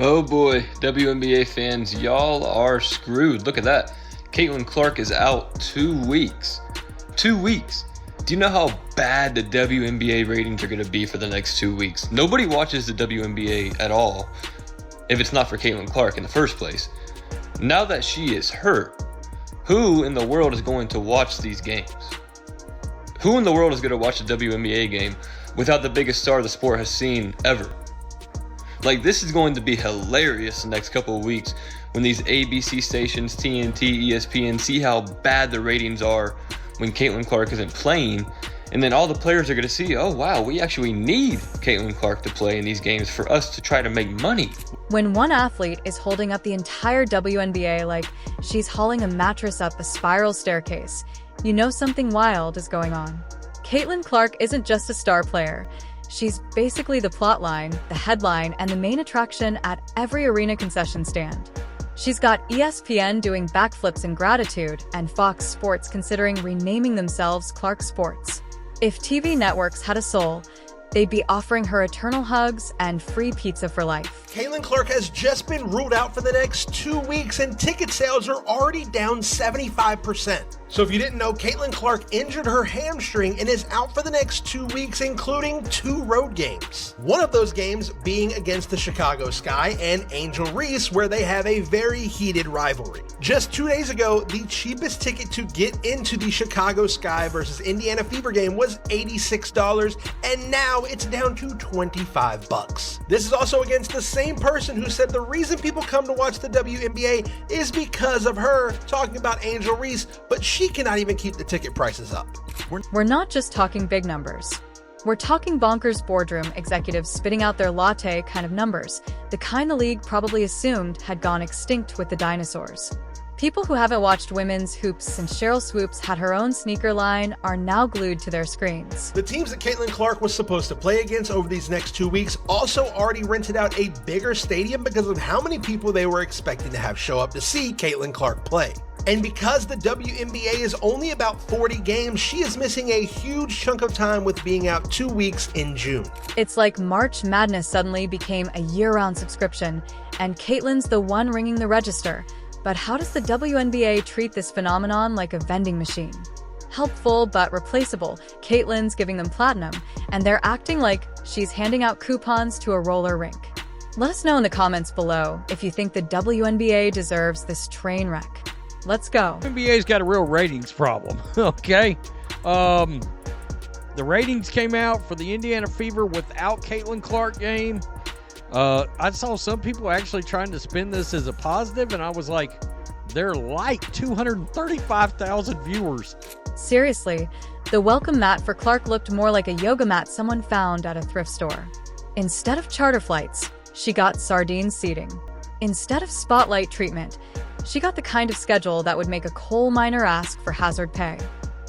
Oh boy, WNBA fans, y'all are screwed. Look at that. Caitlin Clark is out 2 weeks. 2 weeks. Do you know how bad the WNBA ratings are going to be for the next 2 weeks? Nobody watches the WNBA at all if it's not for Caitlin Clark in the first place. Now that she is hurt, who in the world is going to watch these games? Who in the world is going to watch the WNBA game without the biggest star the sport has seen ever? Like, this is going to be hilarious the next couple of weeks when these ABC stations, TNT, ESPN, see how bad the ratings are when Caitlin Clark isn't playing. And then all the players are going to see, oh wow, we actually need Caitlin Clark to play in these games for us to try to make money. When one athlete is holding up the entire WNBA like she's hauling a mattress up a spiral staircase, you know something wild is going on. Caitlin Clark isn't just a star player. She's basically the plotline, the headline, and the main attraction at every arena concession stand. She's got ESPN doing backflips in gratitude and Fox Sports considering renaming themselves Clark Sports. If TV networks had a soul, they'd be offering her eternal hugs and free pizza for life. Caitlin Clark has just been ruled out for the next 2 weeks, and ticket sales are already down 75%. So if you didn't know, Caitlin Clark injured her hamstring and is out for the next 2 weeks, including 2 road games. One of those games being against the Chicago Sky and Angel Reese, where they have a very heated rivalry. Just 2 days ago, the cheapest ticket to get into the Chicago Sky versus Indiana Fever game was $86, and now it's down to $25. This is also against the same person who said the reason people come to watch the WNBA is because of her, talking about Angel Reese, but she cannot even keep the ticket prices up. We're not just talking big numbers. We're talking bonkers boardroom executives spitting out their latte kind of numbers, the kind the league probably assumed had gone extinct with the dinosaurs. People who haven't watched women's hoops since Cheryl Swoops had her own sneaker line are now glued to their screens. The teams that Caitlin Clark was supposed to play against over these next 2 weeks also already rented out a bigger stadium because of how many people they were expecting to have show up to see Caitlin Clark play. And because the WNBA is only about 40 games, she is missing a huge chunk of time with being out 2 weeks in June. It's like March Madness suddenly became a year-round subscription, and Caitlin's the one ringing the register. But how does the WNBA treat this phenomenon like a vending machine? Helpful but replaceable, Caitlin's giving them platinum, and they're acting like she's handing out coupons to a roller rink. Let us know in the comments below if you think the WNBA deserves this train wreck. Let's go. NBA's got a real ratings problem, okay? The ratings came out for the Indiana Fever without Caitlin Clark game. I saw some people actually trying to spin this as a positive, and I was like, they're like 235,000 viewers. Seriously, the welcome mat for Clark looked more like a yoga mat someone found at a thrift store. Instead of charter flights, she got sardine seating. Instead of spotlight treatment, she got the kind of schedule that would make a coal miner ask for hazard pay.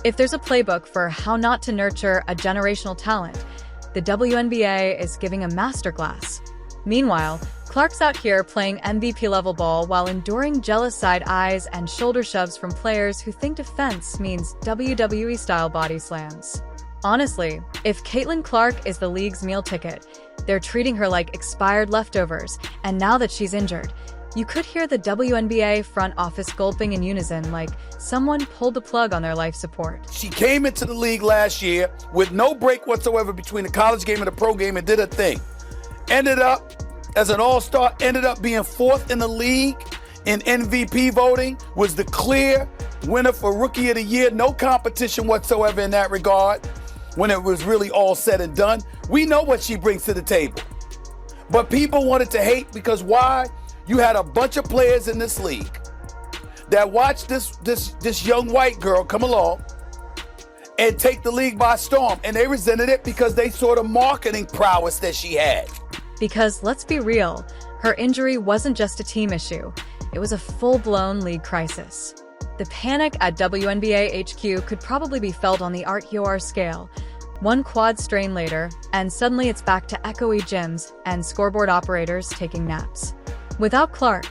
If there's a playbook for how not to nurture a generational talent, the WNBA is giving a masterclass. Meanwhile, Clark's out here playing MVP-level ball while enduring jealous side eyes and shoulder shoves from players who think defense means WWE-style body slams. Honestly, if Caitlin Clark is the league's meal ticket, they're treating her like expired leftovers, and now that she's injured, you could hear the WNBA front office gulping in unison like someone pulled the plug on their life support. She came into the league last year with no break whatsoever between the college game and the pro game and did her thing. Ended up as an all-star, ended up being 4th in the league in MVP voting, was the clear winner for Rookie of the Year. No competition whatsoever in that regard when it was really all said and done. We know what she brings to the table. But people wanted to hate because why? You had a bunch of players in this league that watched this young white girl come along and take the league by storm, and they resented it because they saw the marketing prowess that she had. Because let's be real, her injury wasn't just a team issue, it was a full-blown league crisis. The panic at WNBA HQ could probably be felt on the Art Yor scale. One quad strain later, and suddenly it's back to echoey gyms and scoreboard operators taking naps. Without Clark,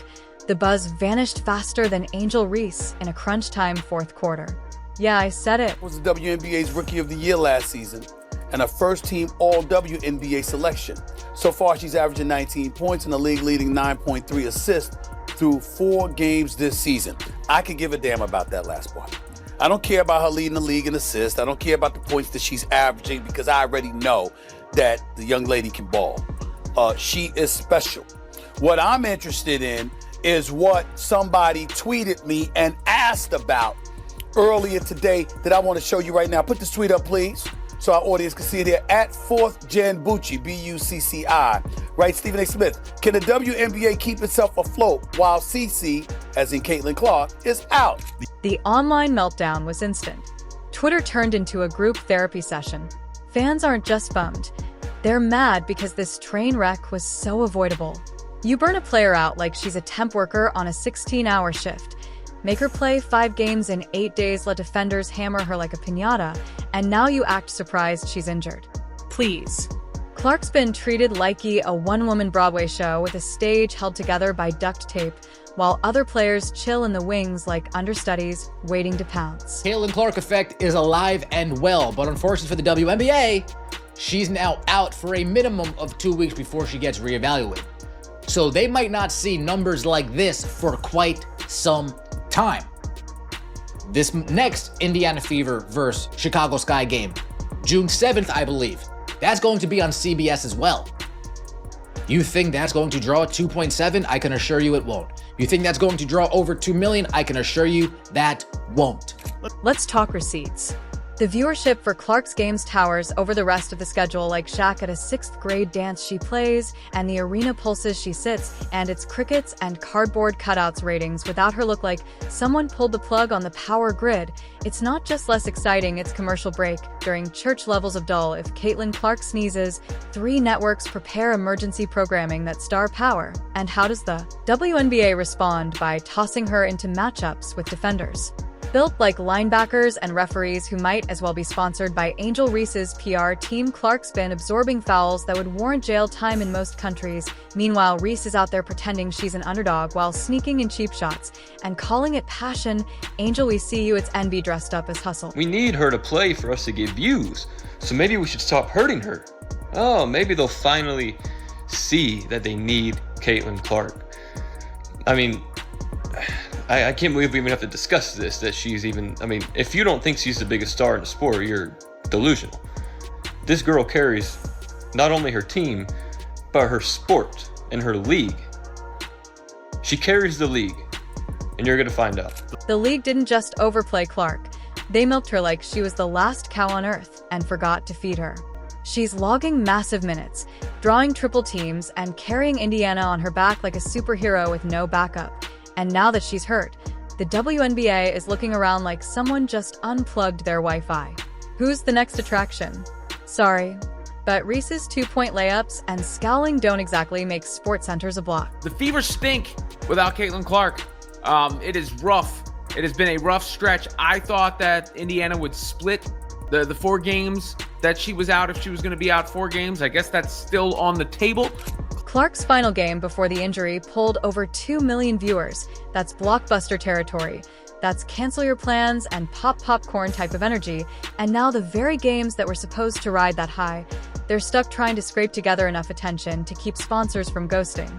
the buzz vanished faster than Angel Reese in a crunch-time 4th quarter. Yeah, I said it. Was the WNBA's Rookie of the Year last season and a first-team All-WNBA selection. So far, she's averaging 19 points in the league, leading 9.3 assists through 4 games this season. I could give a damn about that last part. I don't care about her leading the league in assists. I don't care about the points that she's averaging because I already know that the young lady can ball. She is special. What I'm interested in is what somebody tweeted me and asked about earlier today that I want to show you right now. Put this tweet up, please, so our audience can see it here. At 4th Gen Bucci, B-U-C-C-I, right? Stephen A. Smith. Can the WNBA keep itself afloat while CC, as in Caitlin Clark, is out? The online meltdown was instant. Twitter turned into a group therapy session. Fans aren't just bummed. They're mad because this train wreck was so avoidable. You burn a player out like she's a temp worker on a 16-hour shift. Make her play 5 games in 8 days, let defenders hammer her like a piñata, and now you act surprised she's injured. Please. Clark's been treated like a one-woman Broadway show with a stage held together by duct tape, while other players chill in the wings like understudies waiting to pounce. Caitlin Clark effect is alive and well, but unfortunately for the WNBA, she's now out for a minimum of 2 weeks before she gets reevaluated. So they might not see numbers like this for quite some time. This next Indiana Fever versus Chicago Sky game, June 7th, I believe, that's going to be on CBS as well. You think that's going to draw 2.7? I can assure you it won't. You think that's going to draw over 2 million? I can assure you that won't. Let's talk receipts. The viewership for Clark's games towers over the rest of the schedule like Shaq at a 6th grade dance she plays, and the arena pulses she sits, and its crickets and cardboard cutouts ratings without her look like someone pulled the plug on the power grid. It's not just less exciting, it's commercial break during church levels of dull. If Caitlin Clark sneezes, 3 networks prepare emergency programming that star power. And how does the WNBA respond? By tossing her into matchups with defenders built like linebackers and referees who might as well be sponsored by Angel Reese's PR team. Clark's been absorbing fouls that would warrant jail time in most countries. Meanwhile, Reese is out there pretending she's an underdog while sneaking in cheap shots and calling it passion. Angel, we see you. It's NB dressed up as hustle. We need her to play for us to get views, so maybe we should stop hurting her. Oh, maybe they'll finally see that they need Caitlin Clark. I mean, I can't believe we even have to discuss this, that she's even, I mean, if you don't think she's the biggest star in the sport, you're delusional. This girl carries not only her team, but her sport and her league. She carries the league, and you're gonna find out. The league didn't just overplay Clark. They milked her like she was the last cow on earth and forgot to feed her. She's logging massive minutes, drawing triple teams, and carrying Indiana on her back like a superhero with no backup. And now that she's hurt, the WNBA is looking around like someone just unplugged their Wi-Fi. Who's the next attraction? Sorry, but Reese's 2-point layups and scowling don't exactly make SportsCenters a block. The Fever stink without Caitlin Clark. It is rough. It has been a rough stretch. I thought that Indiana would split the 4 games that she was out if she was going to be out 4 games. I guess that's still on the table. Clark's final game before the injury pulled over 2 million viewers. That's blockbuster territory. That's cancel your plans and pop popcorn type of energy. And now the very games that were supposed to ride that high, they're stuck trying to scrape together enough attention to keep sponsors from ghosting.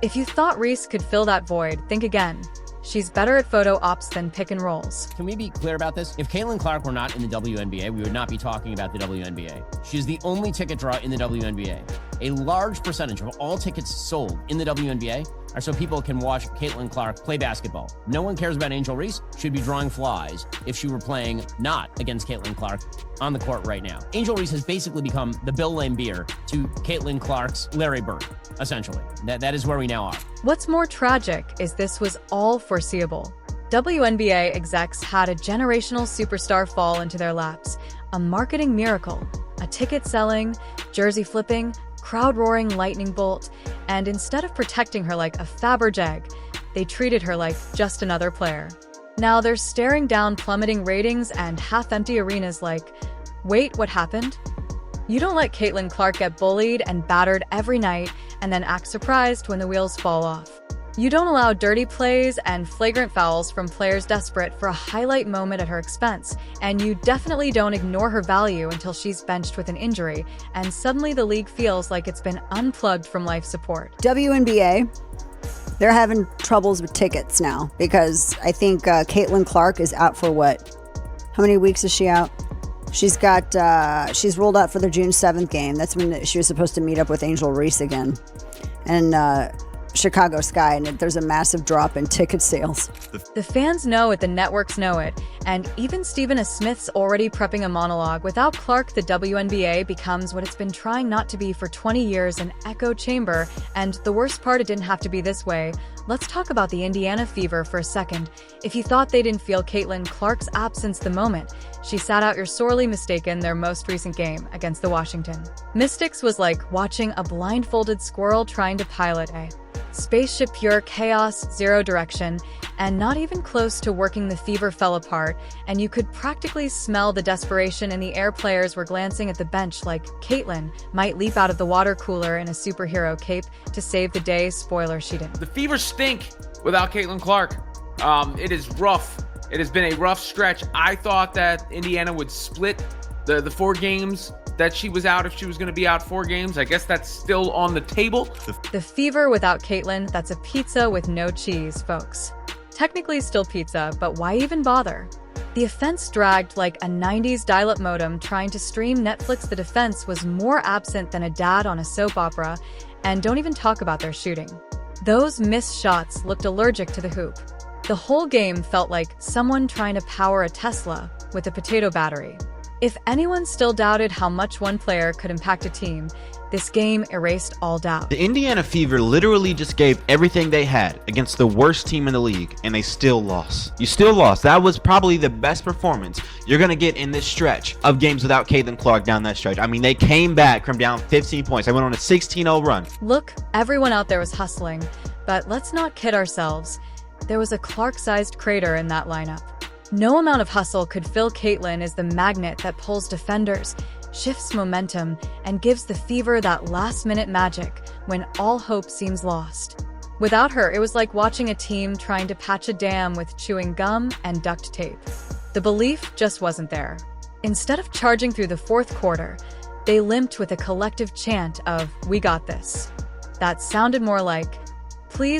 If you thought Reese could fill that void, think again. She's better at photo ops than pick and rolls. Can we be clear about this? If Caitlin Clark were not in the WNBA, we would not be talking about the WNBA. She's the only ticket draw in the WNBA. A large percentage of all tickets sold in the WNBA are so people can watch Caitlin Clark play basketball. No one cares about Angel Reese. She'd be drawing flies if she were playing not against Caitlin Clark on the court right now. Angel Reese has basically become the Bill Laimbeer to Caitlin Clark's Larry Bird, essentially. That is where we now are. What's more tragic is this was all foreseeable. WNBA execs had a generational superstar fall into their laps. A marketing miracle, a ticket-selling, jersey-flipping, crowd-roaring lightning bolt, and instead of protecting her like a Fabergé egg, they treated her like just another player. Now they're staring down plummeting ratings and half-empty arenas like, wait, what happened? You don't let Caitlin Clark get bullied and battered every night and then act surprised when the wheels fall off. You don't allow dirty plays and flagrant fouls from players desperate for a highlight moment at her expense, and you definitely don't ignore her value until she's benched with an injury, and suddenly the league feels like it's been unplugged from life support. WNBA, they're having troubles with tickets now because I think Caitlin Clark is out for what? How many weeks is she out? She's ruled out for the June 7th game. That's when she was supposed to meet up with Angel Reese again. And Chicago Sky, and there's a massive drop in ticket sales. The fans know it, the networks know it, and even Stephen A. Smith's already prepping a monologue. Without Clark, the WNBA becomes what it's been trying not to be for 20 years, an echo chamber, and the worst part, it didn't have to be this way. Let's talk about the Indiana Fever for a second. If you thought they didn't feel Caitlin Clark's absence the moment she sat out, you're sorely mistaken. Their most recent game against the Washington Mystics was like watching a blindfolded squirrel trying to pilot a spaceship. Pure chaos, zero direction, and not even close to working. The Fever fell apart, and you could practically smell the desperation in the air. Players were glancing at the bench like Caitlin might leap out of the water cooler in a superhero cape to save the day. Spoiler, she didn't. The Fever stink without Caitlin Clark. It is rough. It has been a rough stretch. I thought that Indiana would split the 4 games that she was out if she was going to be out 4 games. I guess that's still on the table. The Fever without Caitlin, that's a pizza with no cheese, folks. Technically still pizza, but why even bother? The offense dragged like a 90s dial-up modem trying to stream Netflix. The defense was more absent than a dad on a soap opera, and don't even talk about their shooting. Those missed shots looked allergic to the hoop. The whole game felt like someone trying to power a Tesla with a potato battery. If anyone still doubted how much one player could impact a team, this game erased all doubt. The Indiana Fever literally just gave everything they had against the worst team in the league, and they still lost. You still lost. That was probably the best performance you're going to get in this stretch of games without Caitlin Clark down that stretch. I mean, they came back from down 15 points. They went on a 16-0 run. Look, everyone out there was hustling, but let's not kid ourselves. There was a Clark-sized crater in that lineup. No amount of hustle could fill. Caitlin is the magnet that pulls defenders, shifts momentum, and gives the Fever that last-minute magic when all hope seems lost. Without her, it was like watching a team trying to patch a dam with chewing gum and duct tape. The belief just wasn't there. Instead of charging through the fourth quarter, they limped with a collective chant of, "We got this." That sounded more like, "Please